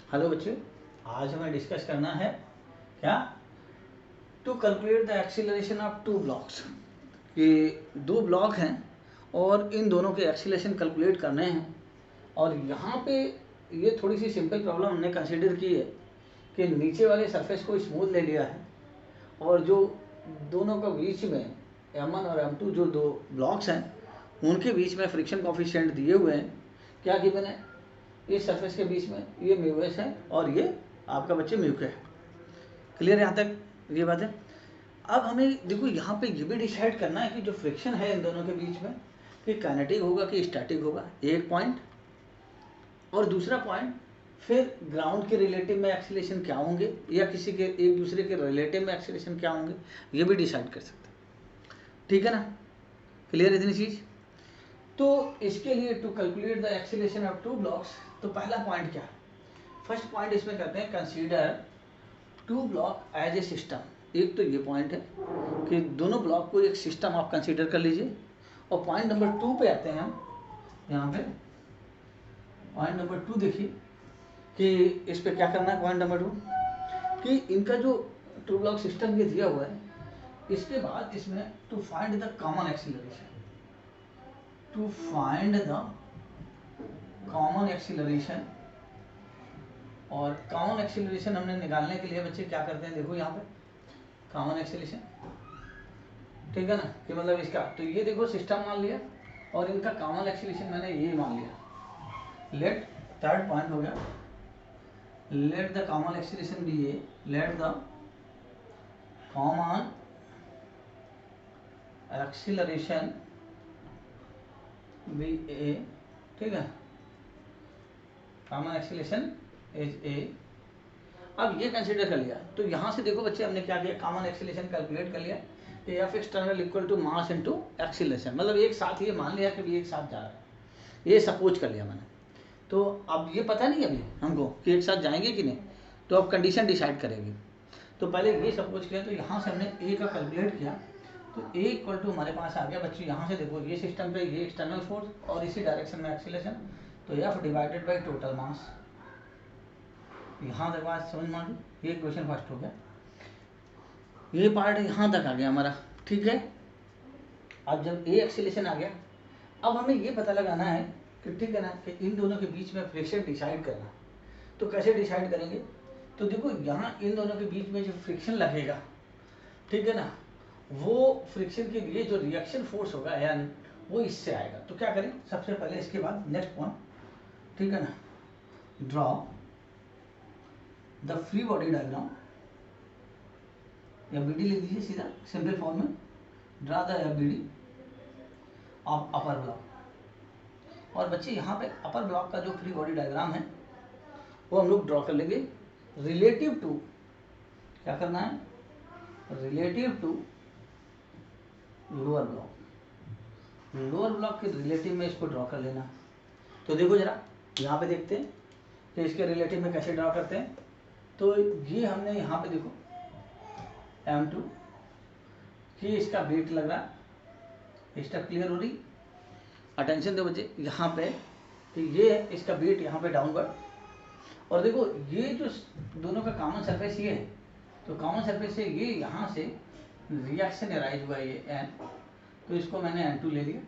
Hello बच्चे, आज हमें डिस्कस करना है क्या, to calculate the acceleration of two blocks. ये दो ब्लॉक हैं और इन दोनों के एक्सीलरेशन कैलकुलेट करने हैं। और यहाँ पे ये थोड़ी सी सिंपल प्रॉब्लम हमने कंसीडर की है कि नीचे वाले सरफेस को स्मूथ ले लिया है और जो दोनों का बीच में M1 और M2 जो दो ब्लॉक्स हैं उनके बीच में फ्रिक्शन कोफिशिएंट दिए हुए हैं। क्या गिवन है, इस सरफेस के बीच में ये म्यू एस है और ये आपका बच्चे म्यू के है। क्लियर यहाँ तक ये बात है। अब हमें देखो यहाँ पे ये भी डिसाइड करना है कि जो फ्रिक्शन है इन दोनों के बीच में कि काइनेटिक होगा कि स्टैटिक होगा, एक पॉइंट। और दूसरा पॉइंट, फिर ग्राउंड के रिलेटिव में एक्सीलरेशन क्या होंगे या किसी के एक दूसरे के रिलेटिव में एक्सीलरेशन क्या होंगे, ये भी डिसाइड कर सकते हैं। ठीक है ना, क्लियर इतनी चीज़। तो इसके लिए to calculate the acceleration of two blocks, तो पहला पॉइंट क्या है, फर्स्ट पॉइंट इसमें करते हैं consider two block as a system. एक तो ये पॉइंट है कि दोनों ब्लॉक को एक सिस्टम आप कंसीडर कर लीजिए। और पॉइंट नंबर 2 पे आते हैं हम। यहाँ पे पॉइंट नंबर 2 देखिए कि इस पे क्या करना है। पॉइंट नंबर 2 कि इनका जो टू ब्लॉक सिस्टम ये दिया हुआ है, इसके बाद इसमें to find the common acceleration, to find the common acceleration. और कॉमन एक्सीलरेशन हमने निकालने के लिए बच्चे क्या करते हैं, देखो यहाँ पे कॉमन एक्सीलरेशन, ठीक है ना, कि मतलब इसका तो ये देखो सिस्टम मान लिया और इनका कॉमन एक्सीलरेशन मैंने ये मान लिया। लेट थर्ड पॉइंट हो गया, let the common acceleration be a, let the common acceleration be a, ठीक है, कॉमन एक्सीलरेशन इज ए। अब ये कंसीडर कर लिया तो यहाँ से देखो बच्चे हमने क्या किया, कॉमन एक्सीलरेशन कैलकुलेट कर लिया कि F external equal to mass into acceleration, मतलब एक साथ ये मान लिया कि भी एक साथ जा रहा है, ये सपोज कर लिया मैंने। तो अब ये पता नहीं अभी हमको कि एक साथ जाएंगे कि नहीं, तो अब कंडीशन डिसाइड करेगी। तो पहले ये सपोज किया, तो यहाँ से हमने ए का कैलकुलेट किया, तो ए इक्वल टू हमारे पास आ गया बच्चे, यहाँ से देखो ये सिस्टम पे ये एक्सटर्नल फोर्स और इसी डायरेक्शन में एक्सीलरेशन, तो F divided by total mass. यहाँ तक बात समझ मान ली, ये क्वेश्चन फर्स्ट हो गया, ये पार्ट यहाँ तक आ गया हमारा, ठीक है। अब जब ए एक्सीलरेशन आ गया, अब हमें ये पता लगाना है कि ठीक है ना, कि इन दोनों के बीच में फ्रिक्शन डिसाइड करना। तो कैसे डिसाइड करेंगे, तो देखो यहाँ इन दोनों के बीच में जो फ्रिक्शन लगेगा, ठीक है ना, वो फ्रिक्शन के लिए जो रिएक्शन फोर्स होगा एन, वो इससे आएगा। तो क्या करें, सबसे पहले इसके बाद नेक्स्ट पॉइंट, ठीक है ना, draw the free body diagram, या बीडी लिख दीजिए सीधा सिंपल फॉर्म में, draw the BD of upper block. और बच्चे यहाँ पे अपर ब्लॉक का जो फ्री बॉडी डायग्राम है वो हम लोग ड्रॉ कर लेंगे रिलेटिव टू, क्या करना है, relative to lower block. Lower block के रिलेटिव में इसको ड्रॉ कर लेना। तो देखो जरा यहाँ पे देखते हैं कि इसके रिलेटिव में कैसे ड्रॉ करते हैं। तो ये हमने यहाँ पे देखो M2, ये इसका वेट लग रहा है, स्टेप क्लियर हो रही, अटेंशन दो बच्चे यहाँ पे, तो ये है इसका वेट यहाँ पे डाउनवर्ड। और देखो ये जो दोनों का कॉमन सरफेस ये है, तो कॉमन सरफेस से ये यहाँ से रिएक्शन अराइज हुआ ये N, तो इसको मैंने N2 ले लिया।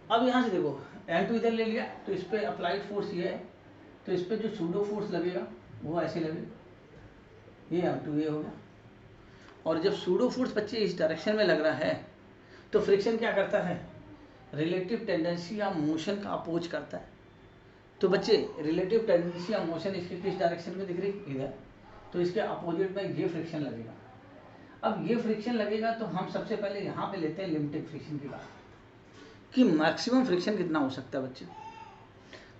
अब यहाँ से देखो N2 इधर ले लिया, तो इस पर अप्लाइड फोर्स ये है, तो इस पर जो सूडो फोर्स लगेगा वो ऐसे लगेगा, ये M2 ये हो गया। और जब सूडो फोर्स बच्चे इस डायरेक्शन में लग रहा है, तो फ्रिक्शन क्या करता है, रिलेटिव टेंडेंसी या मोशन का अपोज करता है। तो बच्चे रिलेटिव टेंडेंसी या मोशन इसके किस डायरेक्शन में दिख रही, इधर, तो इसके अपोजिट में ये फ्रिक्शन लगेगा। अब ये फ्रिक्शन लगेगा तो हम सबसे पहले यहाँ पे लेते हैं लिमिटिंग फ्रिक्शन की बात, कि मैक्सिमम फ्रिक्शन कितना हो सकता है बच्चे।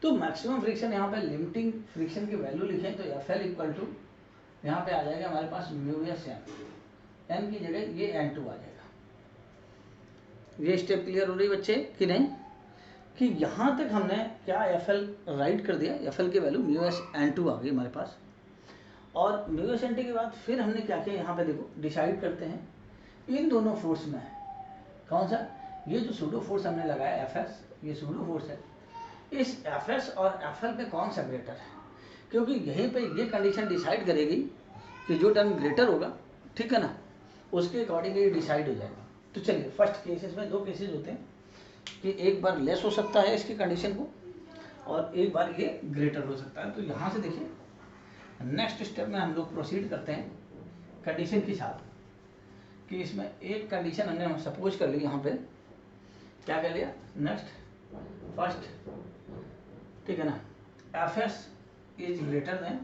तो मैक्सिमम फ्रिक्शन यहाँ पे लिमिटिंग फ्रिक्शन की वैल्यू लिखें तो एफ एल इक्वल टू, यहाँ पे आ जाएगा हमारे पास म्यू एस एन की जगह ये N2 आ जाएगा। ये स्टेप क्लियर हो रही बच्चे कि नहीं, कि यहाँ तक हमने क्या एफ एल राइट कर दिया, एफ एल की वैल्यू म्यू एस N2 आ गई हमारे पास। और म्यू एस N2 के बाद फिर हमने क्या किया, यहाँ पे देखो डिसाइड करते हैं इन दोनों फोर्स में कौन सा, ये जो सूडो फोर्स हमने लगाया एफ एस, ये सूडो फोर्स है, इस एफ एस और एफ एल पे कौन सा ग्रेटर है। क्योंकि यहीं पे ये कंडीशन डिसाइड करेगी कि जो टर्म ग्रेटर होगा, ठीक है ना, उसके अकॉर्डिंग ये डिसाइड हो जाएगा। तो चलिए फर्स्ट केसेस में दो केसेस होते हैं कि एक बार लेस हो सकता है इसकी कंडीशन को और एक बार ये ग्रेटर हो सकता है। तो यहाँ से देखिए नेक्स्ट स्टेप में हम लोग प्रोसीड करते हैं कंडीशन के साथ कि इसमें एक कंडीशन हमने हम सपोज कर ली, यहाँ पे क्या कर लिया, नेक्स्ट फर्स्ट, ठीक है ना, F S is greater then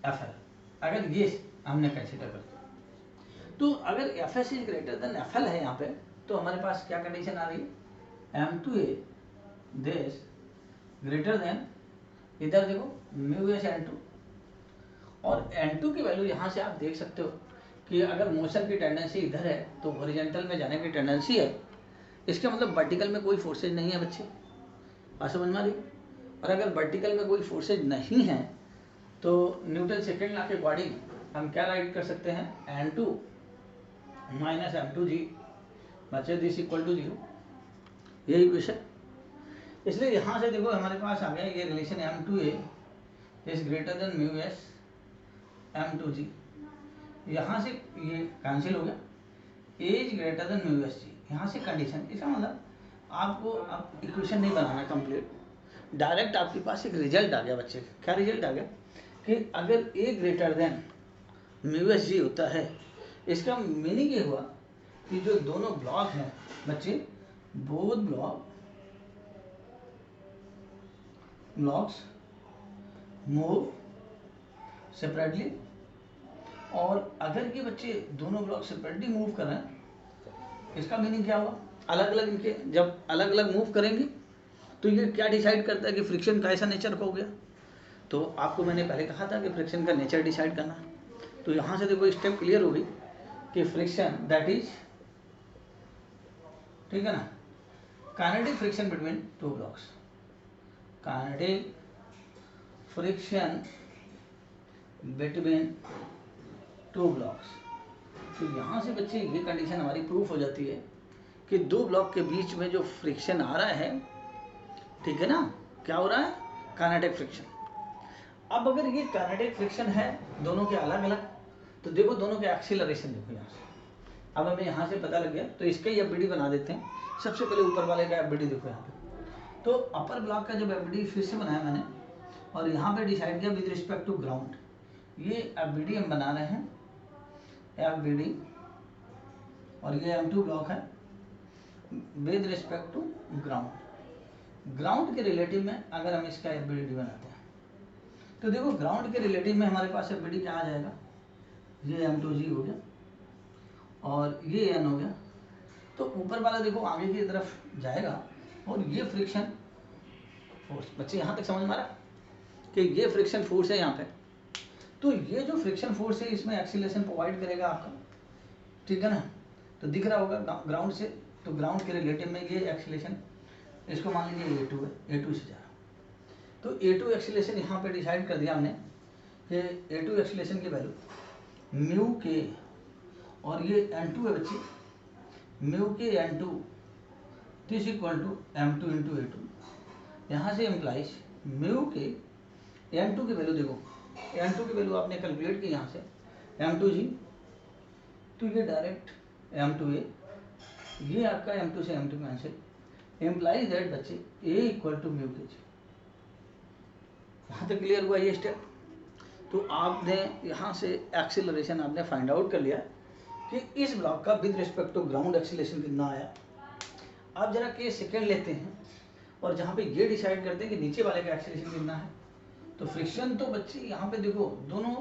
F L, अगर ये हमने कंसिडर कर दिया तो अगर F S is greater then F L है यहाँ पे, तो हमारे पास क्या कंडीशन आ रही है, M two a this greater than, इधर देखो म्यू एस एन टू, और एन टू की वैल्यू यहाँ से आप देख सकते हो कि अगर मोशन की टेंडेंसी इधर है तो हॉरिजॉन्टल में जाने की टेंडेंसी है, इसका मतलब वर्टिकल में कोई फोर्सेज नहीं है बच्चे, बात समझ में आ रही। और अगर वर्टिकल में कोई फोर्सेज नहीं है तो न्यूटन सेकेंड लॉ के अकॉर्डिंग हम क्या राइट कर सकते हैं, N two minus m two g बच्चे दिस इक्वल टू 0, यही क्वेश्चन। इसलिए यहाँ से देखो हमारे पास आ गया ये relation m two a is greater than mu s m two g, यहाँ से ये कैंसिल हो गया, a is greater than mu s g, यहाँ से कंडीशन, इसका मतलब आपको अब इक्वेशन नहीं बनाना कंप्लीट, डायरेक्ट आपके पास एक रिजल्ट आ गया बच्चे। क्या रिजल्ट आ गया कि अगर a greater than mu s g होता है, इसका मीनिंग ये हुआ कि जो दोनों ब्लॉक हैं बच्चे, बोथ ब्लॉक्स मूव सेपरेटली, और अगर ये बच्चे दोनों ब्लॉक सेपरेटली मूव कर रहे हैं, इसका मीनिंग क्या हुआ, अलग अलग इनके जब अलग अलग मूव करेंगे तो ये क्या डिसाइड करता है कि फ्रिक्शन का ऐसा नेचर हो गया। तो आपको मैंने पहले कहा था कि फ्रिक्शन का नेचर डिसाइड करना, तो यहाँ से देखो स्टेप क्लियर होगी कि फ्रिक्शन दैट इज, ठीक है ना, kinetic friction between two blocks, kinetic friction between two blocks. तो यहाँ से बच्चे ये कंडीशन हमारी प्रूफ हो जाती है कि दो ब्लॉक के बीच में जो फ्रिक्शन आ रहा है, ठीक है ना, क्या हो रहा है, काइनेटिक फ्रिक्शन। अब अगर ये काइनेटिक फ्रिक्शन है दोनों के अलग अलग, तो देखो दोनों के एक्सीलरेशन देखो यहाँ से, अब हमें यहाँ से पता लग गया, तो इसका ही एफबीडी बना देते हैं। सबसे पहले ऊपर वाले का एफबीडी देखो यहाँ पे, तो अपर ब्लॉक का जब एफबीडी फिर से बनाया मैंने और यहाँ पे डिसाइड किया विद रिस्पेक्ट टू ग्राउंड, ये एफबीडी हम बना रहे हैं, एफबीडी, और ये M2 ब्लॉक है with respect to ground. Ground के रिलेटिव में अगर हम इसका एफबीडी बनाते हैं तो देखो ग्राउंड के रिलेटिव में हमारे पास एफबीडी क्या आ जाएगा, ये M2G हो गया और ये N हो गया, तो ऊपर वाला देखो आगे की तरफ जाएगा और ये फ्रिक्शन फोर्स, बच्चे यहाँ तक समझ में आ रहा कि ये फ्रिक्शन फोर्स है यहाँ पे, तो ये जो फ्रिक्शन फोर्स है इसमें एक्सीलरेशन प्रोवाइड करेगा आपका, ठीक है ना। तो दिख रहा होगा ग्राउंड से, तो ग्राउंड के रिलेटिव में ये एक्सीलरेशन, इसको मान लीजिए A2 है, A2 से जा रहा, तो A2 एक्सीलरेशन यहाँ पे डिसाइड कर दिया हमने कि A2 एक्सीलरेशन की वैल्यू म्यू के, और ये N2 है बच्चे, म्यू के N2 this equal to M2 into A2, यहाँ से इम्प्लाइज म्यू के M2 की वैल्यू देखो, M2 की वैल्यू आपने कैलकुलेट की यहाँ से M2G, तो ये डायरेक्ट M2A, ये आपका M2 से M2 कैंसिल, इम्प्लाइज दैट बच्चे A इक्वल टू म्यू के जी। यहाँ तक क्लियर हुआ ये स्टेप। तो आपने यहाँ से एक्सीलरेशन आपने फाइंड आउट कर लिया कि इस ब्लॉक का with respect to ground acceleration कितना आया। आप जरा केस सेकेंड लेते हैं और जहाँ पे ये डिसाइड करते हैं कि नीचे वाले का एक्सीलरेशन कितना है, तो फ्रिक्शन तो बच्चे यहाँ पे देखो दोनों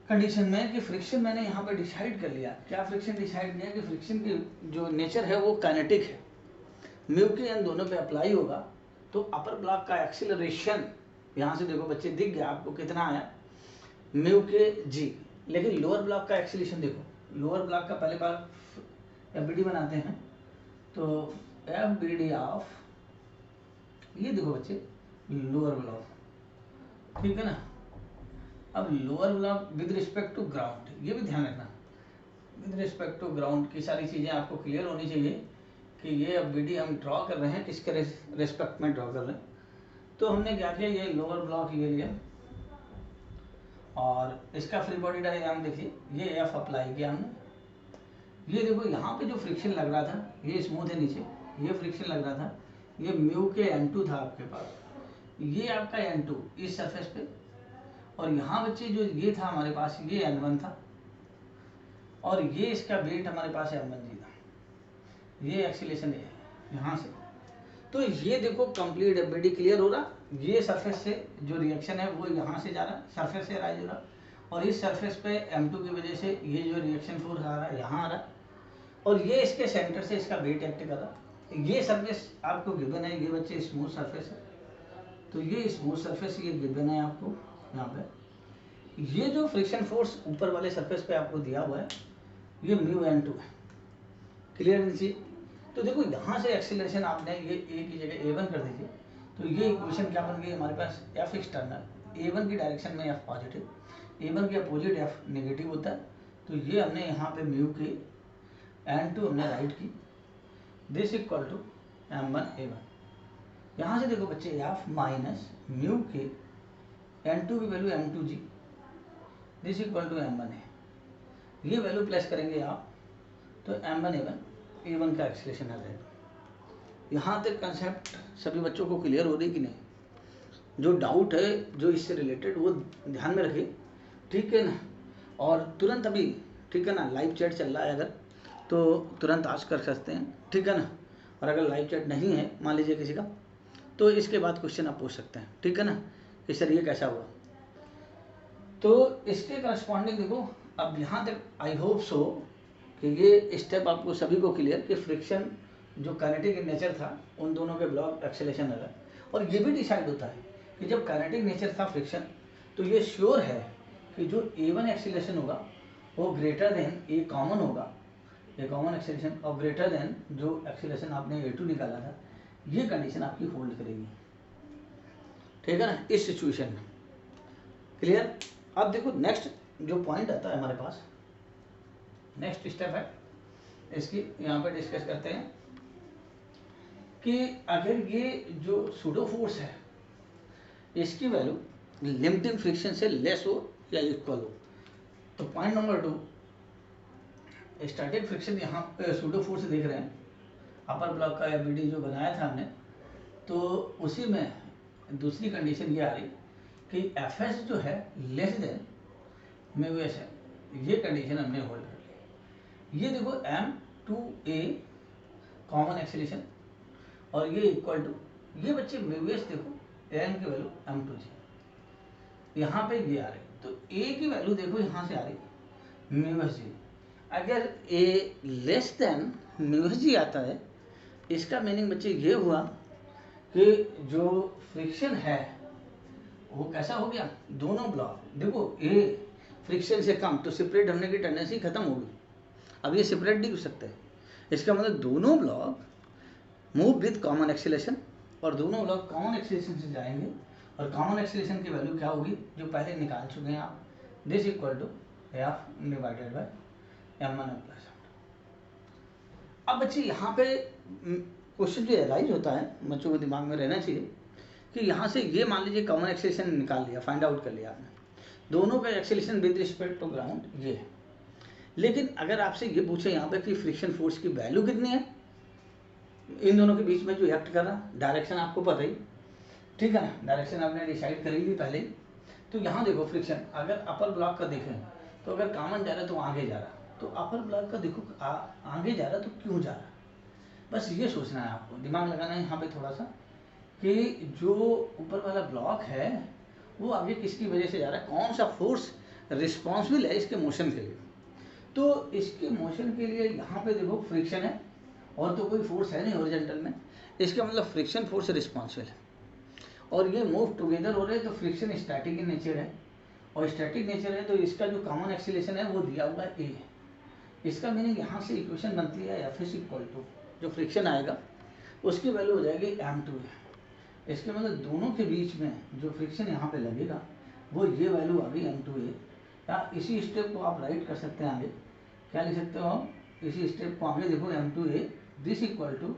कंडीशन में कि फ्रिक्शन मैंने यहाँ पे डिसाइड कर लिया, क्या फ्रिक्शन डिसाइड किया कि फ्रिक्शन की जो नेचर है वो काइनेटिक है, म्यू के एन दोनों पे अप्लाई होगा, तो अपर ब्लॉक का एक्सीलरेशन यहाँ से देखो बच्चे दिख गया आपको कितना आया, म्यू के जी। लेकिन लोअर ब्लॉक का एक्सीलरेशन देखो, लोअर ब्लॉक का पहले बार एफबीडी बनाते हैं, तो एफबीडी ऑफ, ये देखो बच्चे लोअर ब्लॉक, ठीक है ना। अब lower block with respect to ground, ये भी ध्यान रखना, विद रिस्पेक्ट टू ग्राउंड की सारी चीज़ें आपको क्लियर होनी चाहिए कि ये एफबीडी हम ड्रॉ कर रहे हैं किसके रिस्पेक्ट में ड्रॉ कर रहे हैं। तो हमने क्या किया, ये लोअर ब्लॉक ये लिया और इसका फ्री बॉडी डायग्राम देखिए, ये एफ अप्लाई किया हमने। ये देखो यहाँ पे जो फ्रिक्शन लग रहा था, ये स्मूथ है नीचे, ये फ्रिक्शन लग रहा था, ये म्यू के N2 था आपके पास, ये आपका N2 इस सरफेस पे, और यहाँ बच्चे जो ये था हमारे पास, ये N1 था, और ये इसका वेट हमारे पास M1G था, ये एक्सीलेशन है यहाँ से। तो ये देखो कंप्लीट एफबीडी क्लियर हो रहा, ये सरफेस से जो रिएक्शन है वो यहाँ से जा रहा है, सरफेस से राइज हो रहा, और इस सरफेस पे M2 की वजह से ये जो रिएक्शन फोर्स आ रहा है यहाँ आ रहा है, और ये इसके सेंटर से इसका वेट एक्ट कर रहा है। ये सरफेस आपको गिवन है, ये बच्चे स्मूथ सरफेस है, तो ये स्मूथ सरफेस ये गिवन है आपको यहाँ पे। ये जो फ्रिक्शन फोर्स ऊपर वाले सरफेस पे आपको दिया हुआ है, ये म्यू N2 है, क्लियर नीचे। तो देखो यहाँ से एक्सीलरेशन आपने ये ए की जगह A1 कर दीजिए, तो ये इक्वेशन क्या बन गई हमारे पास, F एक्सटर्नल, A1 की डायरेक्शन में F पॉजिटिव, A1 के अपोजिट F नेगेटिव होता है, तो ये हमने यहाँ पे म्यू के N2 हमने राइट की, this equal to M1 A1। यहाँ से देखो बच्चे F माइनस म्यू के N2 की value M2G, this equal to M1 है, ये वैल्यू प्लस करेंगे आप तो M1 A1 का एक्सीलरेशन आ जाएगा। यहाँ तक कंसेप्ट सभी बच्चों को क्लियर हो रही कि नहीं? जो डाउट है जो इससे रिलेटेड वो ध्यान में रखिए, ठीक है ना। और तुरंत अभी, ठीक है ना, लाइव चैट चल रहा है अगर, तो तुरंत आज कर सकते हैं, ठीक है ना। और अगर लाइव चैट नहीं है मान लीजिए किसी का, तो इसके बाद क्वेश्चन आप पूछ सकते हैं, ठीक है ना, कि सर ये कैसा हुआ। तो इसके करस्पॉन्डिंग देखो, अब यहाँ तक आई होप सो कि ये स्टेप आपको सभी को क्लियर, कि फ्रिक्शन जो काइनेटिक इन नेचर था उन दोनों के ब्लॉक एक्सेलेरेशन अलग, और ये भी डिसाइड होता है कि जब काइनेटिक नेचर था फ्रिक्शन, तो ये श्योर है कि जो A1 एक्सेलेरेशन होगा वो ग्रेटर देन ए कॉमन होगा, ए कॉमन एक्सेलेरेशन, और ग्रेटर देन जो एक्सेलेरेशन आपने A2 निकाला था, ये कंडीशन आपकी होल्ड करेगी, ठीक है ना, इस सिचुएशन में। क्लियर। अब देखो नेक्स्ट जो पॉइंट आता है हमारे पास, नेक्स्ट स्टेप है इसकी, यहाँ पे डिस्कस करते हैं कि अगर ये जो सूडो फोर्स है इसकी वैल्यू लिमिटिंग फ्रिक्शन से लेस हो या इक्वल हो, तो पॉइंट नंबर 2, स्टैटिक फ्रिक्शन यहाँ पे सूडो फोर्स देख रहे हैं, अपर ब्लॉक का एफबीडी जो बनाया था हमने, तो उसी में दूसरी कंडीशन ये आ रही कि Fs जो है लेस देन म्यू एस है, ये कंडीशन हमने होल्ड कर ली। ये देखो M2A कॉमन एक्सीलरेशन, और ये इक्वल टू, ये बच्चे म्यू एस देखो M की वैल्यू M2G, यहाँ पे ये आ रही, तो A की वैल्यू देखो यहाँ से आ रही म्यू एस जी। अगर A less than mu s जी आता है, इसका मीनिंग बच्चे ये हुआ कि जो फ्रिक्शन है वो कैसा हो गया, दोनों ब्लॉक देखो A फ्रिक्शन से कम, तो सेपरेट होने की टेंडेंसी खत्म होगी, अब ये सेपरेट नहीं हो सकते। इसका मतलब दोनों block move with common acceleration, और दोनों ब्लॉक कॉमन एक्सीलरेशन से जाएंगे, और कॉमन एक्सीलरेशन की वैल्यू क्या होगी जो पहले निकाल चुके हैं आप, this equal to F divided by M1 plus. अब बच्चे यहाँ पे क्वेश्चन जो राइज होता है बच्चों को दिमाग में रहना चाहिए कि यहाँ से ये मान लीजिए कॉमन एक्सीलरेशन निकाल लिया, फाइंड आउट कर लिया आपने, दोनों का acceleration with respect to ground ये है, लेकिन अगर आपसे ये पूछे यहाँ पे कि फ्रिक्शन फोर्स की वैल्यू कितनी है इन दोनों के बीच में जो एक्ट कर रहा, डायरेक्शन आपको पता ही, ठीक है ना, डायरेक्शन आपने डिसाइड करी थी पहले ही। तो यहाँ देखो फ्रिक्शन अगर अपर ब्लॉक का देखें तो अगर कॉमन जा रहा है तो आगे जा रहा, तो अपर ब्लॉक का देखो आगे जा रहा तो क्यों जा रहा, बस ये सोचना है आपको, दिमाग लगाना है यहाँ पे थोड़ा सा, कि जो ऊपर वाला ब्लॉक है वो आगे किसकी वजह से जा रहा है, कौन सा फोर्स रिस्पॉन्सिबल है इसके मोशन के लिए। तो इसके मोशन के लिए यहाँ पे देखो फ्रिक्शन है, और तो कोई फोर्स है नहीं हॉरिजॉन्टल में, इसका मतलब फ्रिक्शन फोर्स रिस्पॉन्सिबल है, और ये मूव टुगेदर हो रहे हैं, तो फ्रिक्शन स्टैटिक इन नेचर है, और स्टैटिक नेचर है तो इसका जो कॉमन एक्सीलरेशन है वो दिया हुआ है A है। इसका मीनिंग यहाँ से इक्वेशन बनती है F इक्वल टू जो फ्रिक्शन आएगा उसकी वैल्यू हो जाएगी M2A। इसके मतलब दोनों के बीच में जो फ्रिक्शन यहाँ पे लगेगा वो ये वैल्यू आ गई M2A, या इसी स्टेप को आप राइट कर सकते हैं आगे, क्या लिख सकते हो आप, इसी स्टेप को आगे देखो M2A this equal to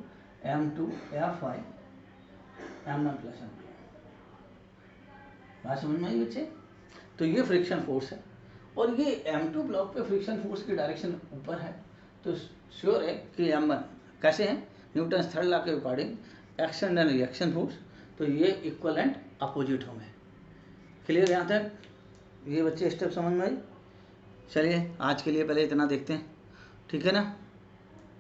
M2F/M1 plus M2। बात समझ में आई बच्चे? तो ये फ्रिक्शन फोर्स है और ये M2 ब्लॉक पे फ्रिक्शन फोर्स की डायरेक्शन ऊपर है, तो श्योर है कि M1 कैसे है, न्यूटन थर्ड लॉ के according action and reaction force, तो ये इक्वल एंड अपोजिट होंगे। क्लियर यहाँ तक? ये बच्चे स्टेप समझ में आई? चलिए आज के लिए पहले इतना देखते हैं, ठीक है ना।